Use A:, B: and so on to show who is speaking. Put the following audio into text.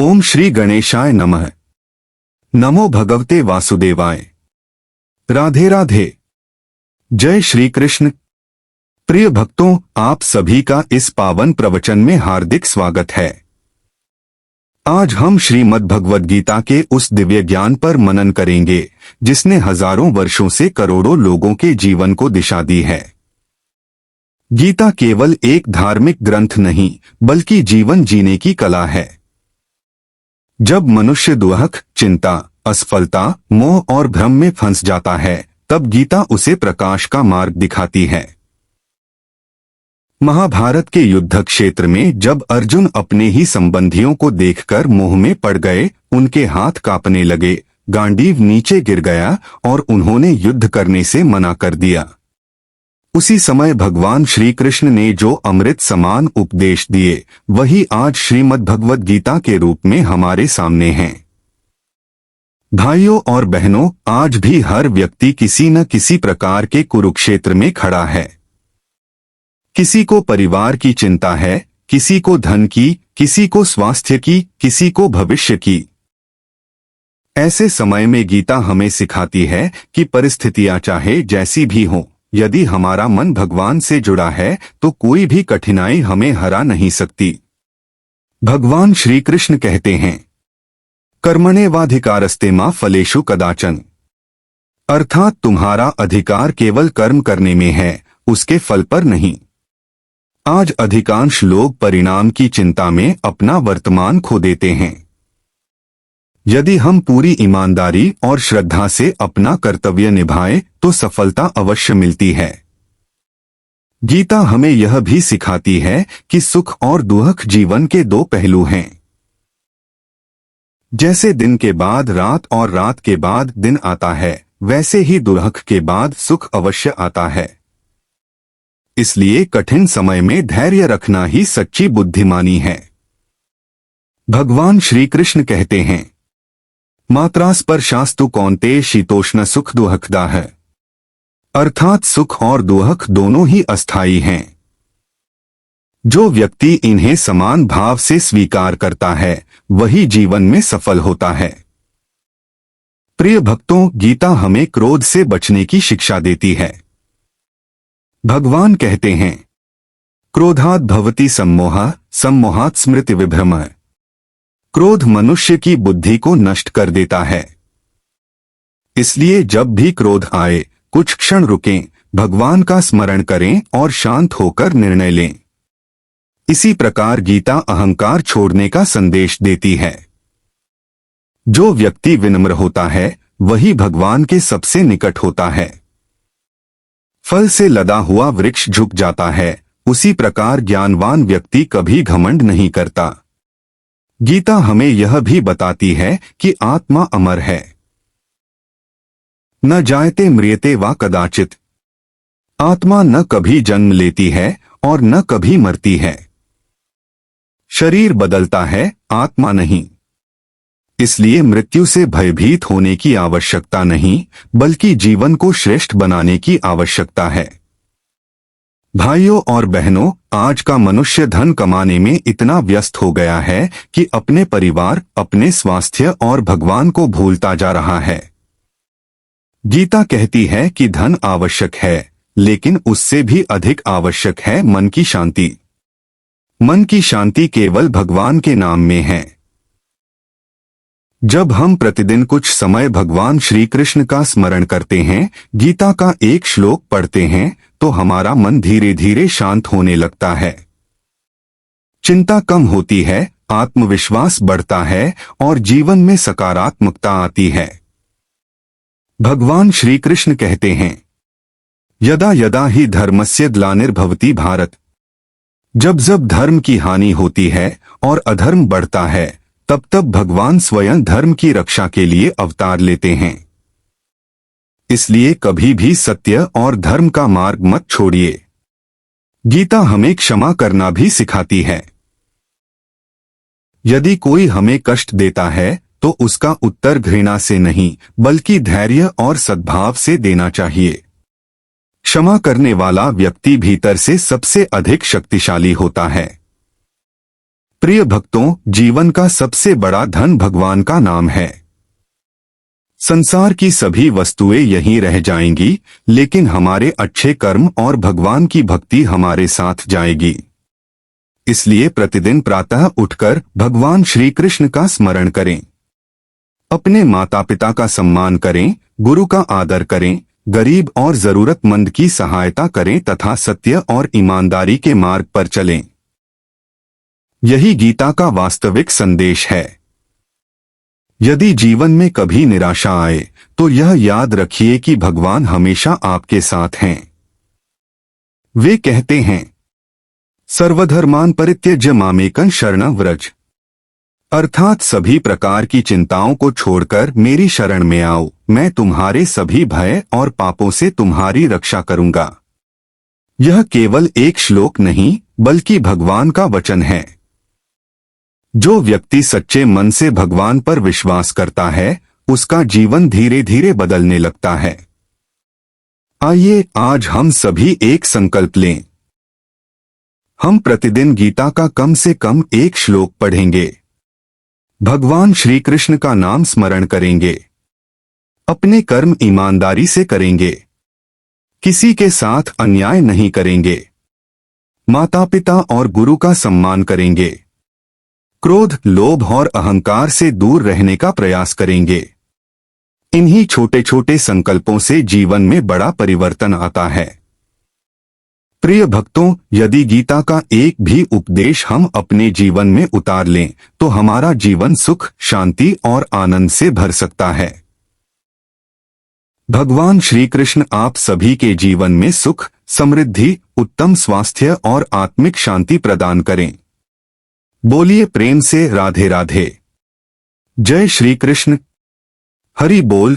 A: ओम श्री गणेशाय नमः। नमो भगवते वासुदेवाय। राधे राधे। जय श्री कृष्ण। प्रिय भक्तों, आप सभी का इस पावन प्रवचन में हार्दिक स्वागत है। आज हम श्रीमद् भगवद गीता के उस दिव्य ज्ञान पर मनन करेंगे जिसने हजारों वर्षों से करोड़ों लोगों के जीवन को दिशा दी है। गीता केवल एक धार्मिक ग्रंथ नहीं बल्कि जीवन जीने की कला है। जब मनुष्य दुख, चिंता, असफलता, मोह और भ्रम में फंस जाता है तब गीता उसे प्रकाश का मार्ग दिखाती है। महाभारत के युद्ध क्षेत्र में जब अर्जुन अपने ही संबंधियों को देखकर मोह में पड़ गए, उनके हाथ कांपने लगे, गांडीव नीचे गिर गया और उन्होंने युद्ध करने से मना कर दिया। उसी समय भगवान श्री कृष्ण ने जो अमृत समान उपदेश दिए वही आज श्रीमद् भगवद गीता के रूप में हमारे सामने हैं। भाइयों और बहनों, आज भी हर व्यक्ति किसी न किसी प्रकार के कुरुक्षेत्र में खड़ा है। किसी को परिवार की चिंता है, किसी को धन की, किसी को स्वास्थ्य की, किसी को भविष्य की। ऐसे समय में गीता हमें सिखाती है कि परिस्थितियां चाहे जैसी भी हों, यदि हमारा मन भगवान से जुड़ा है तो कोई भी कठिनाई हमें हरा नहीं सकती। भगवान श्री कृष्ण कहते हैं, कर्मण्येवाधिकारस्ते मा फलेषु कदाचन, अर्थात तुम्हारा अधिकार केवल कर्म करने में है, उसके फल पर नहीं। आज अधिकांश लोग परिणाम की चिंता में अपना वर्तमान खो देते हैं। यदि हम पूरी ईमानदारी और श्रद्धा से अपना कर्तव्य निभाएं तो सफलता अवश्य मिलती है। गीता हमें यह भी सिखाती है कि सुख और दुख जीवन के दो पहलू हैं। जैसे दिन के बाद रात और रात के बाद दिन आता है, वैसे ही दुख के बाद सुख अवश्य आता है। इसलिए कठिन समय में धैर्य रखना ही सच्ची बुद्धिमानी है। भगवान श्री कृष्ण कहते हैं, मात्रा स्पर्शास्तु कौन्तेय शीतोष्ण सुख दुःखदा है, अर्थात सुख और दुख दोनों ही अस्थायी हैं। जो व्यक्ति इन्हें समान भाव से स्वीकार करता है वही जीवन में सफल होता है। प्रिय भक्तों, गीता हमें क्रोध से बचने की शिक्षा देती है। भगवान कहते हैं, क्रोधात् भवति सम्मोहः, सम्मोहात् स्मृति विभ्रमः। क्रोध मनुष्य की बुद्धि को नष्ट कर देता है। इसलिए जब भी क्रोध आए कुछ क्षण रुकें, भगवान का स्मरण करें और शांत होकर निर्णय लें। इसी प्रकार गीता अहंकार छोड़ने का संदेश देती है। जो व्यक्ति विनम्र होता है वही भगवान के सबसे निकट होता है। फल से लदा हुआ वृक्ष झुक जाता है, उसी प्रकार ज्ञानवान व्यक्ति कभी घमंड नहीं करता। गीता हमें यह भी बताती है कि आत्मा अमर है। न जायते म्रियते वा कदाचित। आत्मा न कभी जन्म लेती है और न कभी मरती है। शरीर बदलता है, आत्मा नहीं। इसलिए मृत्यु से भयभीत होने की आवश्यकता नहीं बल्कि जीवन को श्रेष्ठ बनाने की आवश्यकता है। भाइयों और बहनों, आज का मनुष्य धन कमाने में इतना व्यस्त हो गया है कि अपने परिवार, अपने स्वास्थ्य और भगवान को भूलता जा रहा है। गीता कहती है कि धन आवश्यक है, लेकिन उससे भी अधिक आवश्यक है मन की शांति। मन की शांति केवल भगवान के नाम में है। जब हम प्रतिदिन कुछ समय भगवान श्री कृष्ण का स्मरण करते हैं, गीता का एक श्लोक पढ़ते हैं, तो हमारा मन धीरे धीरे शांत होने लगता है। चिंता कम होती है, आत्मविश्वास बढ़ता है और जीवन में सकारात्मकता आती है। भगवान श्री कृष्ण कहते हैं, यदा यदा ही धर्मस्य ग्लानिर्भवति भारत। जब जब धर्म की हानि होती है और अधर्म बढ़ता है तब तब भगवान स्वयं धर्म की रक्षा के लिए अवतार लेते हैं। इसलिए कभी भी सत्य और धर्म का मार्ग मत छोड़िए। गीता हमें क्षमा करना भी सिखाती है। यदि कोई हमें कष्ट देता है तो उसका उत्तर घृणा से नहीं बल्कि धैर्य और सद्भाव से देना चाहिए। क्षमा करने वाला व्यक्ति भीतर से सबसे अधिक शक्तिशाली होता है। प्रिय भक्तों, जीवन का सबसे बड़ा धन भगवान का नाम है। संसार की सभी वस्तुएं यहीं रह जाएंगी, लेकिन हमारे अच्छे कर्म और भगवान की भक्ति हमारे साथ जाएगी। इसलिए प्रतिदिन प्रातः उठकर भगवान श्री कृष्ण का स्मरण करें। अपने माता पिता का सम्मान करें, गुरु का आदर करें, गरीब और जरूरतमंद की सहायता करें तथा सत्य और ईमानदारी के मार्ग पर चलें। यही गीता का वास्तविक संदेश है। यदि जीवन में कभी निराशा आए तो यह याद रखिए कि भगवान हमेशा आपके साथ हैं। वे कहते हैं, सर्वधर्मान परित्यज्य मामेकं शरणं व्रज, अर्थात सभी प्रकार की चिंताओं को छोड़कर मेरी शरण में आओ, मैं तुम्हारे सभी भय और पापों से तुम्हारी रक्षा करूंगा। यह केवल एक श्लोक नहीं बल्कि भगवान का वचन है। जो व्यक्ति सच्चे मन से भगवान पर विश्वास करता है, उसका जीवन धीरे धीरे बदलने लगता है। आइए आज हम सभी एक संकल्प लें। हम प्रतिदिन गीता का कम से कम एक श्लोक पढ़ेंगे, भगवान श्री कृष्ण का नाम स्मरण करेंगे, अपने कर्म ईमानदारी से करेंगे, किसी के साथ अन्याय नहीं करेंगे, माता पिता और गुरु का सम्मान करेंगे, क्रोध, लोभ और अहंकार से दूर रहने का प्रयास करेंगे। इन्हीं छोटे छोटे संकल्पों से जीवन में बड़ा परिवर्तन आता है। प्रिय भक्तों, यदि गीता का एक भी उपदेश हम अपने जीवन में उतार लें तो हमारा जीवन सुख, शांति और आनंद से भर सकता है। भगवान श्री कृष्ण आप सभी के जीवन में सुख, समृद्धि, उत्तम स्वास्थ्य और आत्मिक शांति प्रदान करें। बोलिए प्रेम से राधे राधे। जय श्री कृष्ण। हरि बोल।